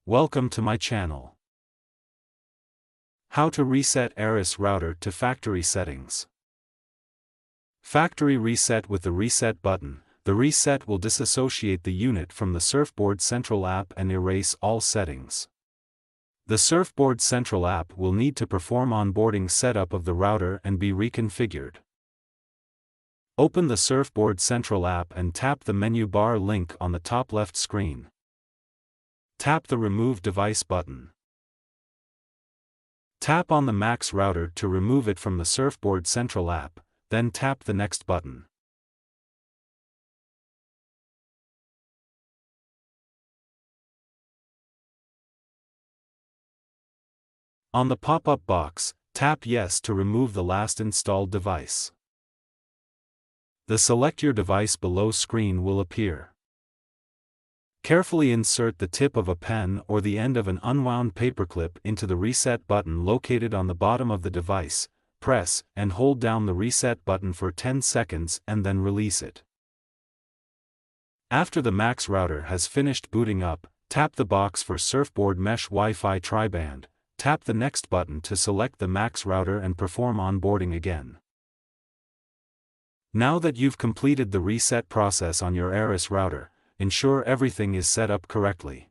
Welcome to my channel. How to reset ARRIS router to factory settings. Factory reset. With the reset button, the reset will disassociate the unit from the Surfboard Central app and erase all settings. The Surfboard Central app will need to perform onboarding setup of the router and be reconfigured. Open the Surfboard Central app and tap the menu bar link on the top left screen. Tap the Remove Device button. Tap on the MAX router to remove it from the Surfboard Central app, then tap the Next button. On the pop-up box, tap Yes to remove the last installed device. The Select Your Device below screen will appear. Carefully insert the tip of a pen or the end of an unwound paperclip into the reset button located on the bottom of the device, press and hold down the reset button for 10 seconds and then release it. After the MAX router has finished booting up, tap the box for Surfboard Mesh Wi-Fi Tri-Band, tap the Next button to select the MAX router and perform onboarding again. Now that you've completed the reset process on your ARRIS router, ensure everything is set up correctly.